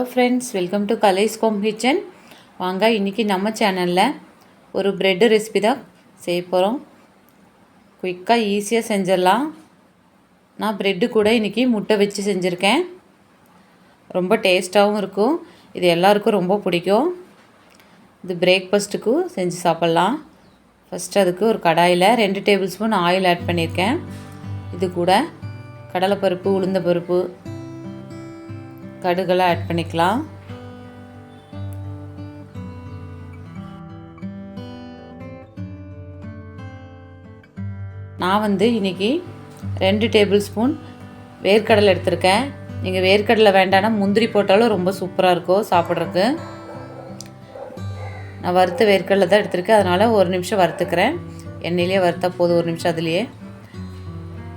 Hello friends, welcome to கலைஸ் home kitchen. வாங்க, இன்றைக்கி நம்ம சேனலில் ஒரு ப்ரெட்டு ரெசிபி தான் செய்ய போகிறோம். குயிக்காக ஈஸியாக செஞ்சிடலாம். நான் ப்ரெட்டு கூட இன்றைக்கி முட்டை வச்சு செஞ்சுருக்கேன். ரொம்ப டேஸ்ட்டாகவும் இருக்கும். இது எல்லாருக்கும் ரொம்ப பிடிக்கும். இது பிரேக்ஃபாஸ்ட்டுக்கும் செஞ்சு சாப்பிட்லாம். ஃபஸ்ட்டு அதுக்கு ஒரு கடாயில் 2 டேபிள் ஸ்பூன் ஆயில் ஆட் பண்ணியிருக்கேன். இது கூட கடலைப்பருப்பு, உளுந்தம்பருப்பு, கடுகெல்லாம் ஆட் பண்ணிக்கலாம். நான் இன்றைக்கி 2 டேபிள் ஸ்பூன் வேர்க்கடலை எடுத்திருக்கேன். நீங்கள் வேர்க்கடலை வேண்டாம்னா முந்திரி போட்டாலும் ரொம்ப சூப்பராக இருக்கும் சாப்பிட்றதுக்கு. நான் வறுத்த வேர்க்கடலை தான் எடுத்திருக்கேன், அதனால் 1 நிமிஷம் வறுத்துக்கிறேன். எண்ணெயிலே வறுத்தா போதும், 1 நிமிஷம் அதுலேயே.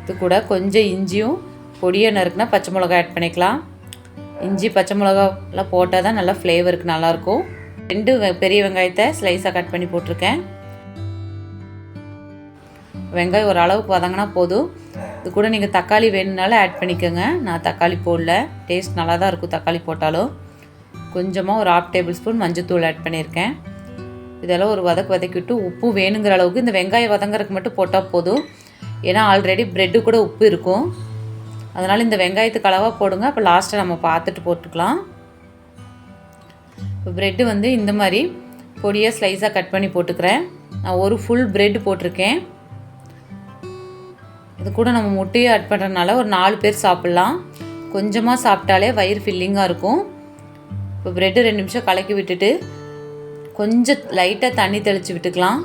இது கூட கொஞ்சம் இஞ்சியும் பொடியாக நறுக்குனா பச்சை மிளகாய் ஆட் பண்ணிக்கலாம். இஞ்சி பச்சை மிளகாலாம் போட்டால் தான் நல்லா ஃப்ளேவருக்கு நல்லாயிருக்கும். 2 பெரிய வெங்காயத்தை ஸ்லைஸாக கட் பண்ணி போட்டிருக்கேன். வெங்காயம் ஒரு அளவுக்கு வதங்கினா போதும். இது கூட நீங்கள் தக்காளி வேணும்னாலும் ஆட் பண்ணிக்கோங்க. நான் தக்காளி போடல, டேஸ்ட் நல்லா தான் இருக்கும் தக்காளி போட்டாலும். கொஞ்சமாக ஒரு 1/2 டேபிள் ஸ்பூன் மஞ்சள்தூள் ஆட் பண்ணியிருக்கேன். இதெல்லாம் ஒரு வதக்கிவிட்டு உப்பு வேணுங்கிற அளவுக்கு இந்த வெங்காயம் வதங்குறதுக்கு மட்டும் போட்டால் போதும். ஏன்னா ஆல்ரெடி ப்ரெட்டு கூட உப்பு இருக்கும். அதனால் இந்த வெங்காயத்துக்கு அளவாக போடுங்க. அப்போ லாஸ்ட்டாக நம்ம பார்த்துட்டு போட்டுக்கலாம். இப்போ ப்ரெட்டு இந்த மாதிரி பொடியாக ஸ்லைஸாக கட் பண்ணி போட்டுக்கிறேன். நான் ஒரு ஃபுல் ப்ரெட் போட்டிருக்கேன். இது கூட நம்ம முட்டையை ஆட் பண்ணுறதுனால ஒரு 4 பேர் சாப்பிட்லாம். கொஞ்சமாக சாப்பிட்டாலே வயிறு ஃபில்லிங்காக இருக்கும். இப்போ ப்ரெட்டு 2 நிமிஷம் கலக்கி விட்டுட்டு கொஞ்சம் லைட்டாக தண்ணி தெளித்து விட்டுக்கலாம்.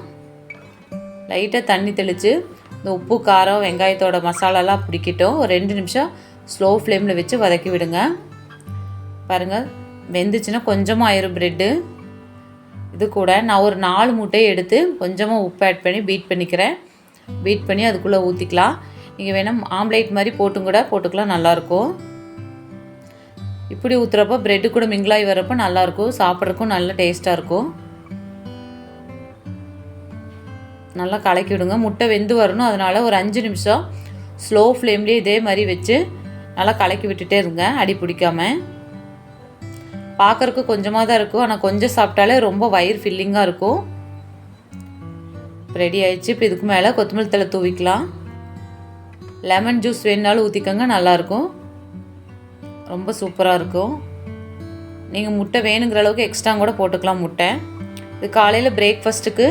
லைட்டாக தண்ணி தெளித்து இந்த உப்பு, காரம், வெங்காயத்தோட மசாலாலாம் பிடிக்கட்டும். ஒரு 2 நிமிஷம் ஸ்லோ ஃப்ளேமில் வச்சு வதக்கி விடுங்க. பாருங்கள், வெந்துச்சுன்னா கொஞ்சமாக ஆயிரும் ப்ரெட்டு. இது கூட நான் ஒரு 4 முட்டையை எடுத்து கொஞ்சமாக உப்பு ஆட் பண்ணி பீட் பண்ணிக்கிறேன். பீட் பண்ணி அதுக்குள்ளே ஊற்றிக்கலாம். நீங்கள் வேணால் ஆம்லேட் மாதிரி போட்டுக்கலாம், நல்லாயிருக்கும். இப்படி ஊற்றுறப்போ ப்ரெட்டு கூட மிங்கிளாகி வரப்போ நல்லாயிருக்கும். சாப்பிட்றதுக்கும் நல்ல டேஸ்ட்டாக இருக்கும். நல்லா கலக்கி விடுங்க. முட்டை வெந்து வரணும், அதனால் ஒரு 5 நிமிஷம் ஸ்லோ ஃப்ளேம்லேயே இதே மாதிரி வச்சு நல்லா கலக்கி விட்டுட்டே இருங்க, அடி பிடிக்காமல். பார்க்குறக்கு கொஞ்சமாக தான் இருக்கும், ஆனால் கொஞ்சம் சாப்பிட்டாலே ரொம்ப வயிறு ஃபில்லிங்காக இருக்கும். ரெடி ஆயிடுச்சு. இப்போ இதுக்கு மேலே கொத்தமல்லி தழை தூவிக்கலாம். லெமன் ஜூஸ் வேணுனாலும் ஊற்றிக்கோங்க, நல்லாயிருக்கும். ரொம்ப சூப்பராக இருக்கும். நீங்கள் முட்டை வேணுங்கிற அளவுக்கு எக்ஸ்ட்ரா கூட போட்டுக்கலாம் முட்டை. இது காலையில் பிரேக்ஃபாஸ்ட்டுக்கு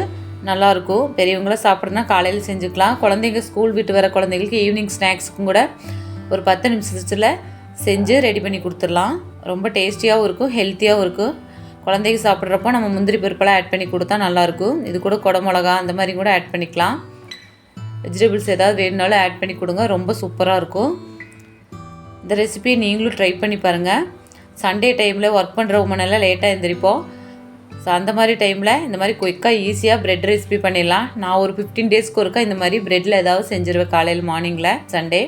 நல்லாயிருக்கும். பெரியவங்களாம் சாப்பிட்றதுனா காலையில் செஞ்சுக்கலாம். குழந்தைங்க ஸ்கூல் விட்டு வர குழந்தைங்களுக்கு ஈவினிங் ஸ்நாக்ஸுக்கும் கூட ஒரு 10 நிமிஷத்தில் செஞ்சு ரெடி பண்ணி கொடுத்துடலாம். ரொம்ப டேஸ்டியாகவும் இருக்கும், ஹெல்த்தியாகவும் இருக்கும். குழந்தைங்க சாப்பிட்றப்போ நம்ம முந்திரி பருப்பெல்லாம் ஆட் பண்ணி கொடுத்தா நல்லாயிருக்கும். இது கூட குடை மிளகா அந்த மாதிரி கூட ஆட் பண்ணிக்கலாம். வெஜிடபிள்ஸ் ஏதாவது வேணுனாலும் ஆட் பண்ணி கொடுங்க, ரொம்ப சூப்பராக இருக்கும். இந்த ரெசிபியை நீங்களும் ட்ரை பண்ணி பாருங்கள். சண்டே டைமில் ஒர்க் பண்ணுறவங்கனால லேட்டாக எழுந்திரிப்போம். ஸோ அந்த மாதிரி டைமில் இந்த மாதிரி குயிக்காக ஈஸியாக ப்ரெட் ரெசிபி பண்ணிடலாம். நான் ஒரு 15 டேஸ்க்கு ஒருக்கா இந்த மாதிரி ப்ரெட்டில் ஏதாவது செஞ்சுருவேன் காலையில் மார்னிங்கில் சண்டே.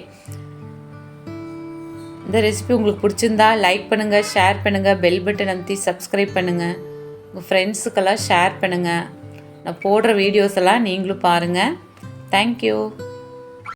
இந்த ரெசிபி உங்களுக்கு பிடிச்சிருந்தா லைக் பண்ணுங்கள், ஷேர் பண்ணுங்கள், பெல் பட்டன் அமுத்தி சப்ஸ்கிரைப் பண்ணுங்கள். உங்கள் ஃப்ரெண்ட்ஸுக்கெல்லாம் ஷேர் பண்ணுங்கள். நான் போடுற வீடியோஸ் எல்லாம் நீங்களும் பாருங்கள். தேங்க்யூ.